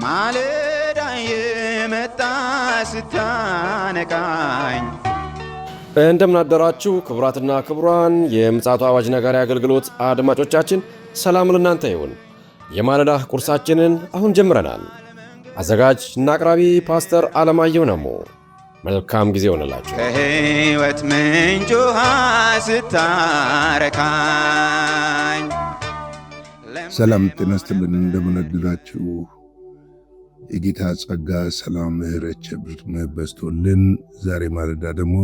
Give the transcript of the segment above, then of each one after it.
ማለዳ የመጣ ስታነቃኝ እንደምን አደራችሁ ክቡራትና ክቡራን የምፅዓቱ አዋጅ ነጋሪ አገልግሎት አድማጮቻችን፣ ሰላም ለእናንተ ይሁን። የማለዳ ቁርሳችንን አሁን ጀምረናል። አዘጋጅ እና አቅራቢ ፓስተር አለማየሁ ነሞ። መልካም ጊዜ ሆነላችሁ። ከሕይወት ምንጭ ውሃ ስታረካኝ ሰላም ጤና ይስጥልን። እንደምን አደራችሁ። የጌታ ጸጋ፣ ሰላም፣ ምሕረት፣ ቸርነት በዝቶልን ዛሬ ማለዳ ደግሞ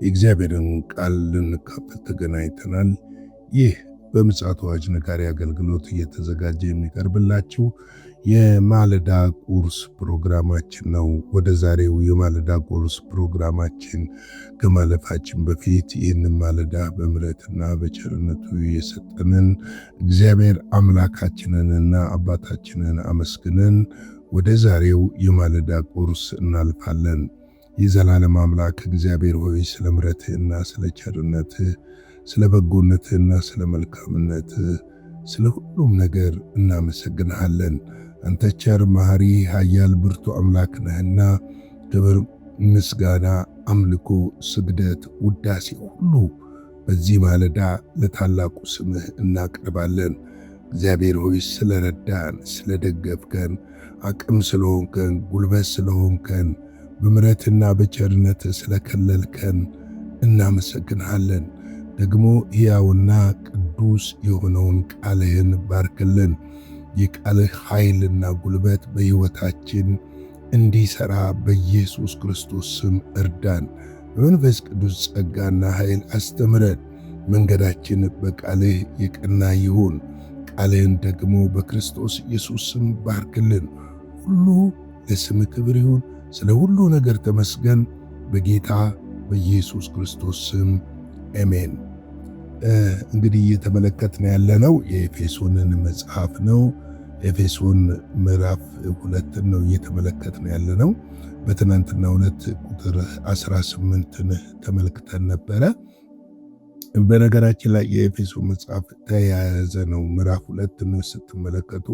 የእግዚአብሔርን ቃል ልንካፈል ተገናኝተናል። ይህ በምፅዓቱ አዋጅ ነጋሪ አገልግሎት እየተዘጋጀ የሚቀርብላችሁ የማለዳ ቁርስ ፕሮግራማችን ነው። ወደ ዛሬው የማለዳ ቁርስ ፕሮግራማችን ከማለፋችን በፊት ይህንን ማለዳ በምሕረትና በቸርነቱ የሰጠንን እግዚአብሔር አምላካችንንና አባታችንን አመስግነን ወደ ዛሬው የማለዳ ቁርስ እናልፋለን። የዘላለም አምላክ እግዚአብሔር ሆይ ስለ ምሕረትህና ስለ ቸርነትህ፣ ስለ በጎነትህና ስለ መልካምነትህ፣ ስለ ሁሉም ነገር እናመሰግንሃለን። አንተ ቸር፣ መሐሪ፣ ኃያል፣ ብርቱ አምላክ ነህና ክብር፣ ምስጋና፣ አምልኮ፣ ስግደት፣ ውዳሴ ሁሉ በዚህ ማለዳ ለታላቁ ስምህ እናቀርባለን። እግዚአብሔር ሆይ ስለረዳን፣ ስለደገፍከን፣ አቅም ስለሆንከን፣ ጉልበት ስለሆንከን፣ በምሕረትና በቸርነት ስለከለልከን እናመሰግንሃለን። ደግሞ ሕያውና ቅዱስ የሆነውን ቃልህን ባርክልን። የቃልህ ኃይልና ጉልበት በሕይወታችን እንዲሠራ በኢየሱስ ክርስቶስ ስም እርዳን። በመንፈስ ቅዱስ ጸጋና ኃይል አስተምረን። መንገዳችን በቃልህ የቀና ይሁን። ቃልህን ደግሞ በክርስቶስ ኢየሱስ ስም ባርክልን። ሁሉ ለስምህ ክብር ይሁን። ስለ ሁሉ ነገር ተመስገን። በጌታ በኢየሱስ ክርስቶስ ስም አሜን። እንግዲህ እየተመለከትን ያለነው የኤፌሶንን መጽሐፍ ነው። ኤፌሶን ምዕራፍ 2 ነው እየተመለከትን ያለነው። በትናንትናው ዕለት ቁጥር 18ን ተመልክተን ነበረ። በነገራችን ላይ የኤፌሶን መጽሐፍ ተያያዘ ነው። ምዕራፍ 2 ስትመለከቱ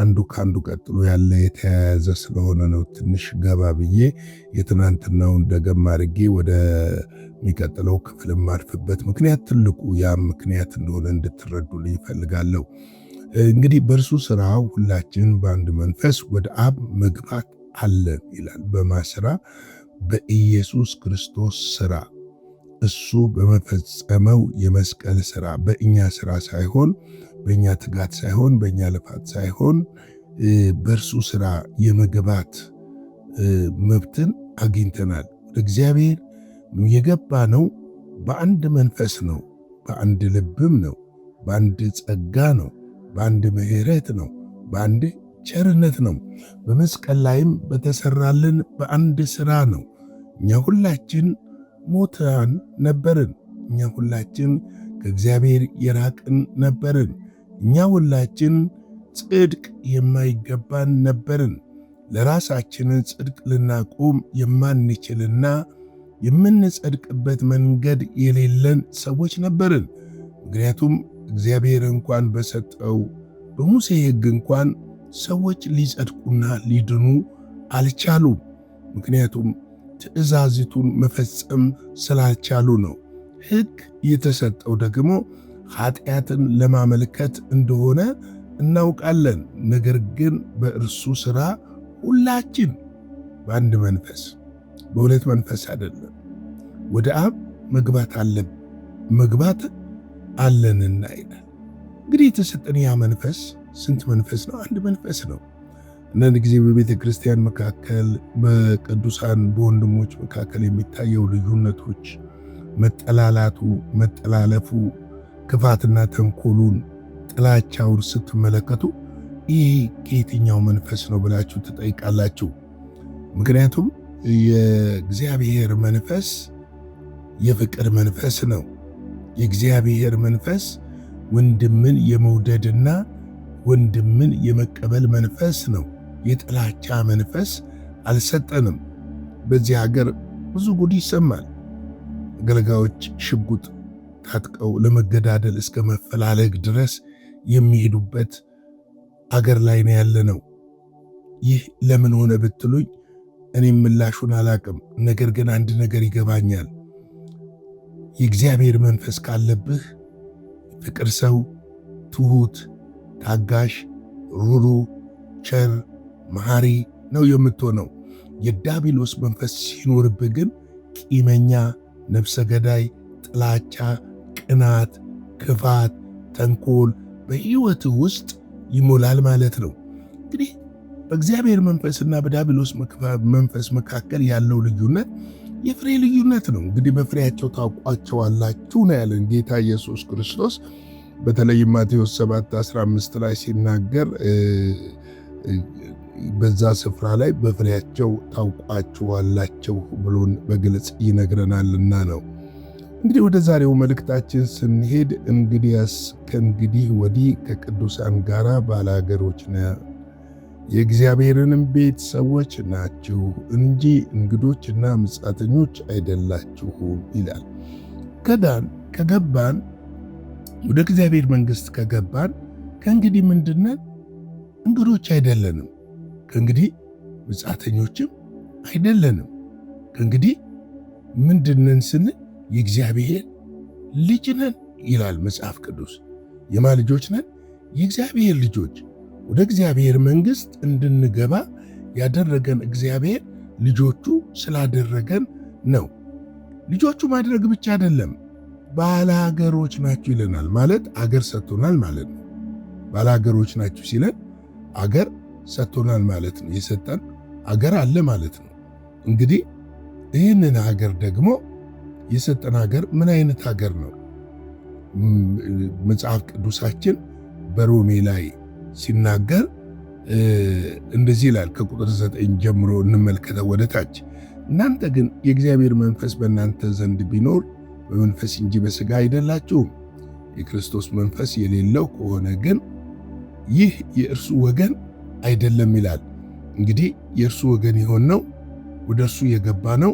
አንዱ ከአንዱ ቀጥሎ ያለ የተያያዘ ስለሆነ ነው ትንሽ ገባ ብዬ የትናንትናውን ደገም አድርጌ ወደ የሚቀጥለው ክፍል ማርፍበት ምክንያት ትልቁ ያም ምክንያት እንደሆነ እንድትረዱልኝ ይፈልጋለሁ። እንግዲህ በእርሱ ሥራ ሁላችን በአንድ መንፈስ ወደ አብ መግባት አለን ይላል። በማስራ በኢየሱስ ክርስቶስ ሥራ፣ እሱ በመፈጸመው የመስቀል ሥራ፣ በእኛ ሥራ ሳይሆን፣ በእኛ ትጋት ሳይሆን፣ በእኛ ልፋት ሳይሆን በእርሱ ሥራ የመግባት መብትን አግኝተናል። ወደ እግዚአብሔር የገባ ነው በአንድ መንፈስ ነው፣ በአንድ ልብም ነው፣ በአንድ ጸጋ ነው፣ በአንድ ምሕረት ነው፣ በአንድ ቸርነት ነው። በመስቀል ላይም በተሰራልን በአንድ ሥራ ነው። እኛ ሁላችን ሞታን ነበርን። እኛ ሁላችን ከእግዚአብሔር የራቅን ነበርን። እኛ ሁላችን ጽድቅ የማይገባን ነበርን። ለራሳችንን ጽድቅ ልናቆም የማንችልና የምንጸድቅበት መንገድ የሌለን ሰዎች ነበርን። ምክንያቱም እግዚአብሔር እንኳን በሰጠው በሙሴ ሕግ እንኳን ሰዎች ሊጸድቁና ሊድኑ አልቻሉም። ምክንያቱም ትእዛዚቱን መፈጸም ስላልቻሉ ነው። ሕግ የተሰጠው ደግሞ ኃጢአትን ለማመልከት እንደሆነ እናውቃለን። ነገር ግን በእርሱ ሥራ ሁላችን በአንድ መንፈስ፣ በሁለት መንፈስ አይደለም፣ ወደ አብ መግባት አለንና ይላል። እንግዲህ የተሰጠን ያ መንፈስ ስንት መንፈስ ነው? አንድ መንፈስ ነው። አንዳንድ ጊዜ በቤተ ክርስቲያን መካከል፣ በቅዱሳን በወንድሞች መካከል የሚታየው ልዩነቶች፣ መጠላላቱ፣ መጠላለፉ፣ ክፋትና ተንኮሉን፣ ጥላቻውን ስትመለከቱ ይህ ከየትኛው መንፈስ ነው ብላችሁ ትጠይቃላችሁ። ምክንያቱም የእግዚአብሔር መንፈስ የፍቅር መንፈስ ነው። የእግዚአብሔር መንፈስ ወንድምን የመውደድና ወንድምን የመቀበል መንፈስ ነው። የጥላቻ መንፈስ አልሰጠንም። በዚህ ሀገር ብዙ ጉድ ይሰማል። አገልጋዮች ሽጉጥ ታጥቀው ለመገዳደል እስከ መፈላለግ ድረስ የሚሄዱበት አገር ላይ ነው ያለነው። ይህ ለምን ሆነ ብትሉኝ እኔም ምላሹን አላቅም። ነገር ግን አንድ ነገር ይገባኛል። የእግዚአብሔር መንፈስ ካለብህ ፍቅር ሰው፣ ትሁት፣ ታጋሽ፣ ሩሩ፣ ቸር፣ መሐሪ ነው የምትሆነው። የዲያብሎስ መንፈስ ሲኖርብህ ግን ቂመኛ፣ ነፍሰ ገዳይ፣ ጥላቻ፣ ቅናት፣ ክፋት፣ ተንኮል በሕይወትህ ውስጥ ይሞላል ማለት ነው። እንግዲህ በእግዚአብሔር መንፈስና በዲያብሎስ መንፈስ መካከል ያለው ልዩነት የፍሬ ልዩነት ነው። እንግዲህ በፍሬያቸው ታውቋቸዋላችሁ ነው ያለን ጌታ ኢየሱስ ክርስቶስ። በተለይም ማቴዎስ 7:15 ላይ ሲናገር በዛ ስፍራ ላይ በፍሬያቸው ታውቋቸዋላችሁ ብሎን በግልጽ ይነግረናልና ነው። እንግዲህ ወደ ዛሬው መልእክታችን ስንሄድ እንግዲያስ ከእንግዲህ ወዲህ ከቅዱሳን ጋር ባላገሮች ነን፣ የእግዚአብሔርንም ቤት ሰዎች ናችሁ እንጂ እንግዶችና ምጻተኞች አይደላችሁም ይላል። ከገባን ወደ እግዚአብሔር መንግሥት ከገባን ከእንግዲህ ምንድነን? እንግዶች አይደለንም። ከእንግዲህ ምጻተኞችም አይደለንም። ከእንግዲህ ምንድነን ስንል የእግዚአብሔር ልጅ ነን ይላል መጽሐፍ ቅዱስ። የማ ልጆች ነን? የእግዚአብሔር ልጆች። ወደ እግዚአብሔር መንግሥት እንድንገባ ያደረገን እግዚአብሔር ልጆቹ ስላደረገን ነው። ልጆቹ ማድረግ ብቻ አይደለም፣ ባላገሮች ናችሁ ይለናል። ማለት አገር ሰጥቶናል ማለት ነው። ባላገሮች ናችሁ ሲለን አገር ሰጥቶናል ማለት ነው። የሰጠን አገር አለ ማለት ነው። እንግዲህ ይህንን አገር ደግሞ የሰጠን አገር ምን አይነት አገር ነው? መጽሐፍ ቅዱሳችን በሮሜ ላይ ሲናገር እንደዚህ ይላል። ከቁጥር 9 ጀምሮ እንመልከተው ወደ ታች። እናንተ ግን የእግዚአብሔር መንፈስ በእናንተ ዘንድ ቢኖር በመንፈስ እንጂ በሥጋ አይደላችሁም። የክርስቶስ መንፈስ የሌለው ከሆነ ግን ይህ የእርሱ ወገን አይደለም ይላል። እንግዲህ የእርሱ ወገን የሆነው ወደ እርሱ የገባ ነው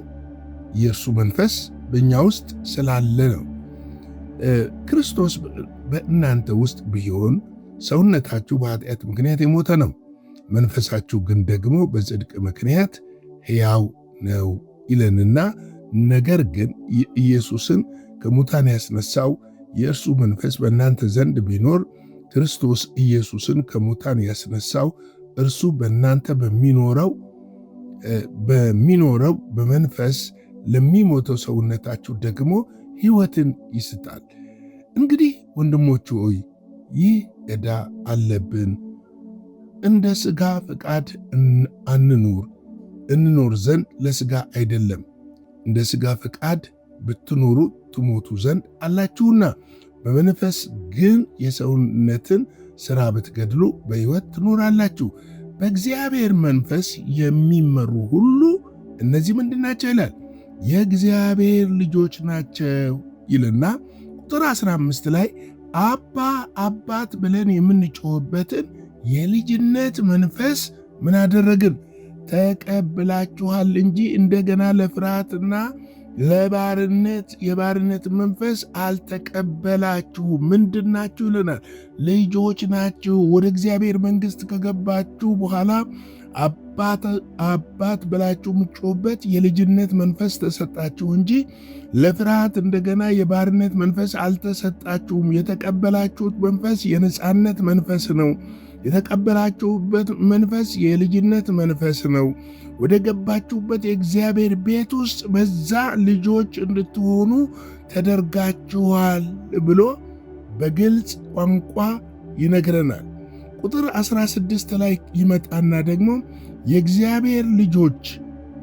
የእርሱ መንፈስ በእኛ ውስጥ ስላለ ነው። ክርስቶስ በእናንተ ውስጥ ቢሆን ሰውነታችሁ በኃጢአት ምክንያት የሞተ ነው፣ መንፈሳችሁ ግን ደግሞ በጽድቅ ምክንያት ሕያው ነው ይለንና፣ ነገር ግን ኢየሱስን ከሙታን ያስነሳው የእርሱ መንፈስ በእናንተ ዘንድ ቢኖር ክርስቶስ ኢየሱስን ከሙታን ያስነሳው እርሱ በእናንተ በሚኖረው በመንፈስ ለሚሞተው ሰውነታችሁ ደግሞ ሕይወትን ይሰጣል። እንግዲህ ወንድሞቹ ሆይ ይህ ዕዳ አለብን፣ እንደ ሥጋ ፈቃድ እንኖር ዘንድ ለሥጋ አይደለም። እንደ ሥጋ ፈቃድ ብትኖሩ ትሞቱ ዘንድ አላችሁና፣ በመንፈስ ግን የሰውነትን ሥራ ብትገድሉ በሕይወት ትኖራላችሁ። በእግዚአብሔር መንፈስ የሚመሩ ሁሉ እነዚህ ምንድን ናቸው ይላል? የእግዚአብሔር ልጆች ናቸው ይልና ቁጥር 15 ላይ አባ አባት ብለን የምንጮህበትን የልጅነት መንፈስ ምን አደረግን? ተቀብላችኋል እንጂ እንደገና ለፍርሃትና ለባርነት የባርነት መንፈስ አልተቀበላችሁም። ምንድናችሁ ይለናል? ልጆች ናችሁ። ወደ እግዚአብሔር መንግሥት ከገባችሁ በኋላ አባት ብላችሁ የምትጮህበት የልጅነት መንፈስ ተሰጣችሁ እንጂ ለፍርሃት እንደገና የባርነት መንፈስ አልተሰጣችሁም። የተቀበላችሁት መንፈስ የነጻነት መንፈስ ነው። የተቀበላችሁበት መንፈስ የልጅነት መንፈስ ነው። ወደ ገባችሁበት የእግዚአብሔር ቤት ውስጥ በዛ ልጆች እንድትሆኑ ተደርጋችኋል ብሎ በግልጽ ቋንቋ ይነግረናል። ቁጥር 16 ላይ ይመጣና ደግሞ የእግዚአብሔር ልጆች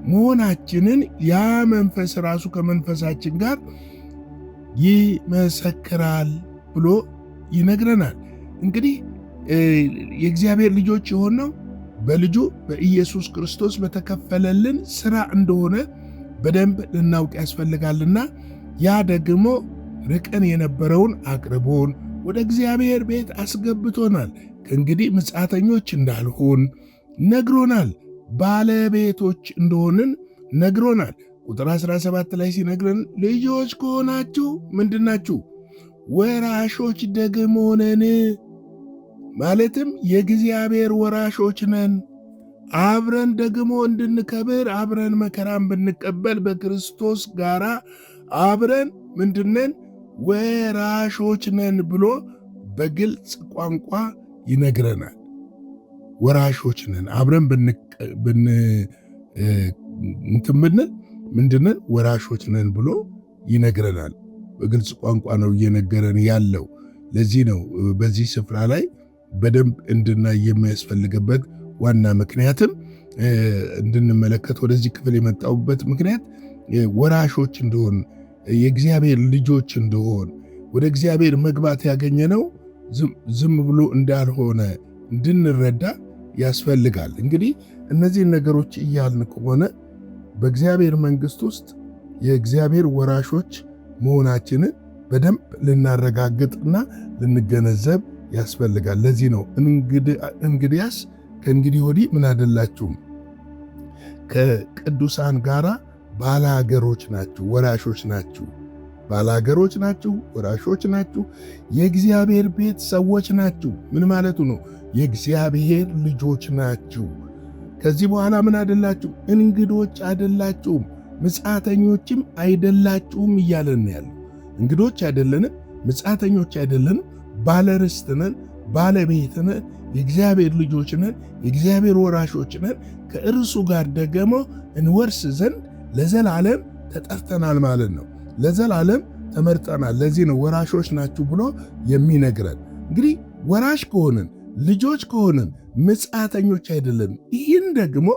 መሆናችንን ያ መንፈስ ራሱ ከመንፈሳችን ጋር ይመሰክራል ብሎ ይነግረናል። እንግዲህ የእግዚአብሔር ልጆች የሆነው በልጁ በኢየሱስ ክርስቶስ በተከፈለልን ሥራ እንደሆነ በደንብ ልናውቅ ያስፈልጋልና ያ ደግሞ ርቀን የነበረውን አቅርቦን ወደ እግዚአብሔር ቤት አስገብቶናል። ከእንግዲህ ምጻተኞች እንዳልሆን ነግሮናል። ባለቤቶች እንደሆንን ነግሮናል። ቁጥር 17 ላይ ሲነግረን ልጆች ከሆናችሁ ምንድናችሁ? ወራሾች ደግሞ ነን። ማለትም የእግዚአብሔር ወራሾች ነን። አብረን ደግሞ እንድንከብር አብረን መከራን ብንቀበል በክርስቶስ ጋር አብረን ምንድነን? ወራሾች ነን ብሎ በግልጽ ቋንቋ ይነግረናል። ወራሾች ነን አብረን ምንድነን? ወራሾች ነን ብሎ ይነግረናል። በግልጽ ቋንቋ ነው እየነገረን ያለው። ለዚህ ነው በዚህ ስፍራ ላይ በደንብ እንድናይ የሚያስፈልግበት ዋና ምክንያትም እንድንመለከት ወደዚህ ክፍል የመጣውበት ምክንያት ወራሾች እንደሆን የእግዚአብሔር ልጆች እንደሆን ወደ እግዚአብሔር መግባት ያገኘነው ዝም ብሎ እንዳልሆነ እንድንረዳ ያስፈልጋል። እንግዲህ እነዚህን ነገሮች እያልን ከሆነ በእግዚአብሔር መንግሥት ውስጥ የእግዚአብሔር ወራሾች መሆናችንን በደንብ ልናረጋግጥና ልንገነዘብ ያስፈልጋል። ለዚህ ነው እንግዲያስ ከእንግዲህ ወዲህ ምን አይደላችሁም፣ ከቅዱሳን ጋር ባለአገሮች ናችሁ፣ ወራሾች ናችሁ። ባለአገሮች ናችሁ፣ ወራሾች ናችሁ፣ የእግዚአብሔር ቤት ሰዎች ናችሁ። ምን ማለቱ ነው? የእግዚአብሔር ልጆች ናችሁ። ከዚህ በኋላ ምን አይደላችሁም? እንግዶች አይደላችሁም፣ ምጽአተኞችም አይደላችሁም እያለን ያለው። እንግዶች አይደለንም፣ ምጽአተኞች አይደለንም፣ ባለርስት ነን፣ ባለቤት ነን፣ የእግዚአብሔር ልጆች ነን፣ የእግዚአብሔር ወራሾች ነን። ከእርሱ ጋር ደግሞ እንወርስ ዘንድ ለዘላለም ተጠርተናል ማለት ነው። ለዘላለም ተመርጠናል። ለዚህ ነው ወራሾች ናችሁ ብሎ የሚነግረን። እንግዲህ ወራሽ ከሆንን ልጆች ከሆንን ምጽአተኞች አይደለንም። ይህን ደግሞ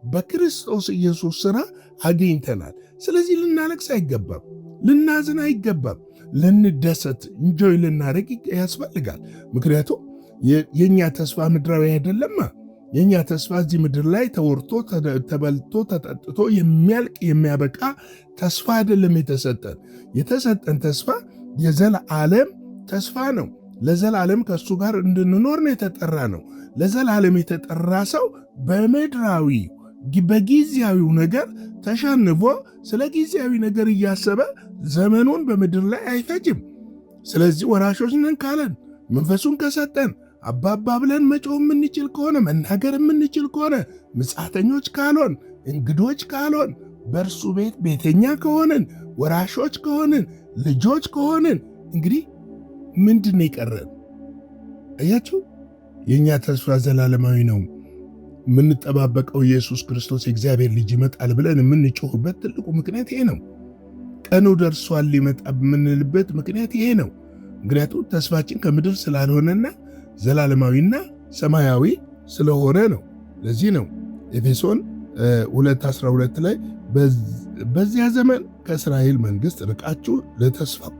በክርስቶስ ኢየሱስ ሥራ አግኝተናል። ስለዚህ ልናለቅስ አይገባም፣ ልናዝን አይገባም፣ ልንደሰት እንጆይ ልናደርግ ያስፈልጋል። ምክንያቱም የእኛ ተስፋ ምድራዊ አይደለማ። የእኛ ተስፋ እዚህ ምድር ላይ ተወርቶ ተበልቶ ተጠጥቶ የሚያልቅ የሚያበቃ ተስፋ አይደለም የተሰጠን ተስፋ የዘላለም ተስፋ ነው። ለዘላለም ከእሱ ጋር እንድንኖር ነው የተጠራ ነው። ለዘላለም የተጠራ ሰው በምድራዊ በጊዜያዊው ነገር ተሸንፎ ስለ ጊዜያዊ ነገር እያሰበ ዘመኑን በምድር ላይ አይፈጅም። ስለዚህ ወራሾች ነን ካለን መንፈሱን ከሰጠን አባባ ብለን መጮህ የምንችል ከሆነ መናገር የምንችል ከሆነ ምጽአተኞች ካልሆን እንግዶች ካልሆን በእርሱ ቤት ቤተኛ ከሆንን ወራሾች ከሆንን ልጆች ከሆንን እንግዲህ ምንድን ይቀረን? አያችሁ፣ የእኛ ተስፋ ዘላለማዊ ነው። የምንጠባበቀው ኢየሱስ ክርስቶስ የእግዚአብሔር ልጅ ይመጣል ብለን የምንጮህበት ትልቁ ምክንያት ይሄ ነው። ቀኑ ደርሷል ሊመጣ የምንልበት ምክንያት ይሄ ነው። ምክንያቱም ተስፋችን ከምድር ስላልሆነና ዘላለማዊና ሰማያዊ ስለሆነ ነው። ለዚህ ነው ኤፌሶን 2:12 ላይ በዚያ ዘመን ከእስራኤል መንግሥት ርቃችሁ ለተስፋው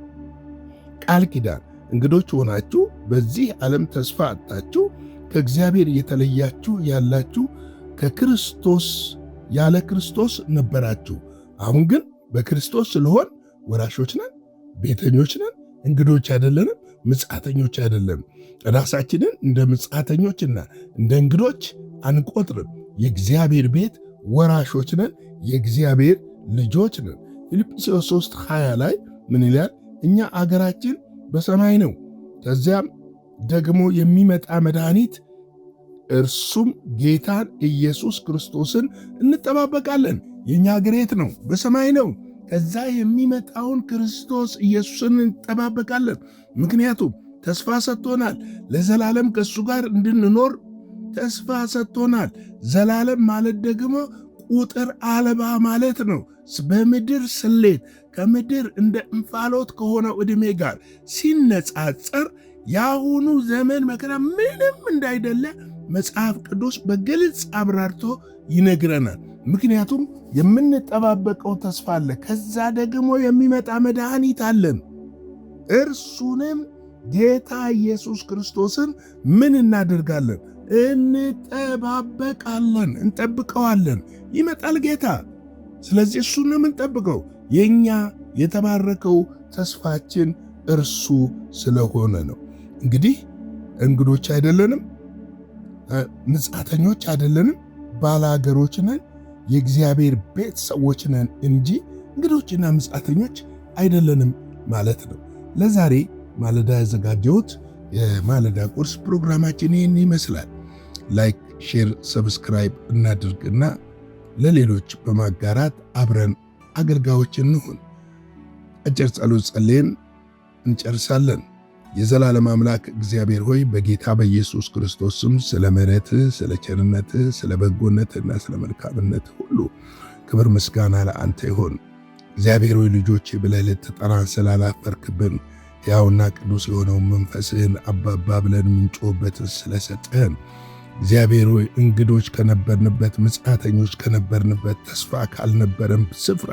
ቃል ኪዳን እንግዶች ሆናችሁ በዚህ ዓለም ተስፋ አጣችሁ ከእግዚአብሔር የተለያችሁ ያላችሁ ከክርስቶስ ያለ ክርስቶስ ነበራችሁ። አሁን ግን በክርስቶስ ስለሆን ወራሾች ነን፣ ቤተኞች ነን፣ እንግዶች አይደለንም፣ ምጽአተኞች አይደለም። ራሳችንን እንደ ምጽአተኞችና እንደ እንግዶች አንቆጥርም። የእግዚአብሔር ቤት ወራሾች ነን፣ የእግዚአብሔር ልጆች ነን። ፊልጵስዩስ 3:20 ላይ ምን ይላል? እኛ አገራችን በሰማይ ነው፣ ከዚያም ደግሞ የሚመጣ መድኃኒት እርሱም ጌታን ኢየሱስ ክርስቶስን እንጠባበቃለን። የእኛ አገር የት ነው? በሰማይ ነው። ከዛ የሚመጣውን ክርስቶስ ኢየሱስን እንጠባበቃለን። ምክንያቱም ተስፋ ሰጥቶናል። ለዘላለም ከእሱ ጋር እንድንኖር ተስፋ ሰጥቶናል። ዘላለም ማለት ደግሞ ቁጥር አልባ ማለት ነው። በምድር ስሌት ከምድር እንደ እንፋሎት ከሆነው ዕድሜ ጋር ሲነጻጸር የአሁኑ ዘመን መከራ ምንም እንዳይደለ መጽሐፍ ቅዱስ በግልጽ አብራርቶ ይነግረናል። ምክንያቱም የምንጠባበቀው ተስፋ አለ። ከዛ ደግሞ የሚመጣ መድኃኒት አለን። እርሱንም ጌታ ኢየሱስ ክርስቶስን ምን እናደርጋለን? እንጠባበቃለን፣ እንጠብቀዋለን። ይመጣል ጌታ። ስለዚህ እሱን ነው የምንጠብቀው። የእኛ የተባረከው ተስፋችን እርሱ ስለሆነ ነው። እንግዲህ እንግዶች አይደለንም፣ ምጽአተኞች አይደለንም፣ ባለአገሮች ነን፣ የእግዚአብሔር ቤት ሰዎች ነን እንጂ እንግዶችና ምጽአተኞች አይደለንም ማለት ነው። ለዛሬ ማለዳ ያዘጋጀሁት የማለዳ ቁርስ ፕሮግራማችን ይህን ይመስላል። ላይክ፣ ሼር፣ ሰብስክራይብ እናድርግና ለሌሎች በማጋራት አብረን አገልጋዮች እንሁን። አጭር ጸሎት ጸልየን እንጨርሳለን። የዘላለም አምላክ እግዚአብሔር ሆይ በጌታ በኢየሱስ ክርስቶስ ስም ስለ ምሕረትህ፣ ስለ ቸርነትህ፣ ስለ በጎነትህና ስለ መልካምነትህ ሁሉ ክብር ምስጋና ለአንተ ይሆን። እግዚአብሔር ሆይ ልጆቼ ብለህ ልትጠራን ስላላፈርክብን ሕያውና ቅዱስ የሆነውን መንፈስህን አባባ ብለን ምንጮህበትን ስለሰጠህን እግዚአብሔር ሆይ እንግዶች ከነበርንበት፣ ምጽአተኞች ከነበርንበት፣ ተስፋ ካልነበረን ስፍራ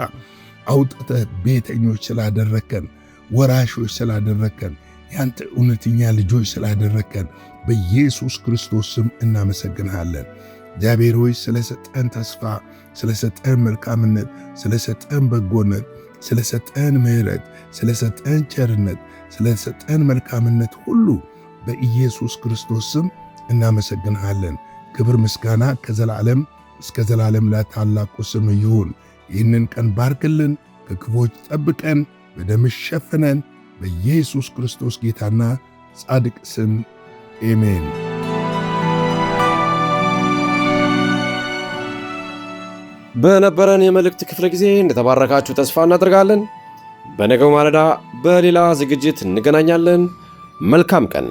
አውጥተህ ቤተኞች ስላደረከን፣ ወራሾች ስላደረከን፣ ያንተ እውነተኛ ልጆች ስላደረከን በኢየሱስ ክርስቶስ ስም እናመሰግንሃለን። እግዚአብሔር ሆይ ስለሰጠን ተስፋ፣ ስለሰጠን መልካምነት፣ ስለሰጠን በጎነት፣ ስለሰጠን ምሕረት፣ ስለሰጠን ቸርነት፣ ስለሰጠን መልካምነት ሁሉ በኢየሱስ ክርስቶስ ስም እናመሰግንሃለን። ክብር ምስጋና ከዘላለም እስከ ዘላለም ለታላቁ ስም ይሁን። ይህንን ቀን ባርክልን፣ ከክፎች ጠብቀን፣ በደምህ ሸፍነን፣ በኢየሱስ ክርስቶስ ጌታና ጻድቅ ስም አሜን። በነበረን የመልእክት ክፍለ ጊዜ እንደተባረካችሁ ተስፋ እናደርጋለን። በነገው ማለዳ በሌላ ዝግጅት እንገናኛለን። መልካም ቀን።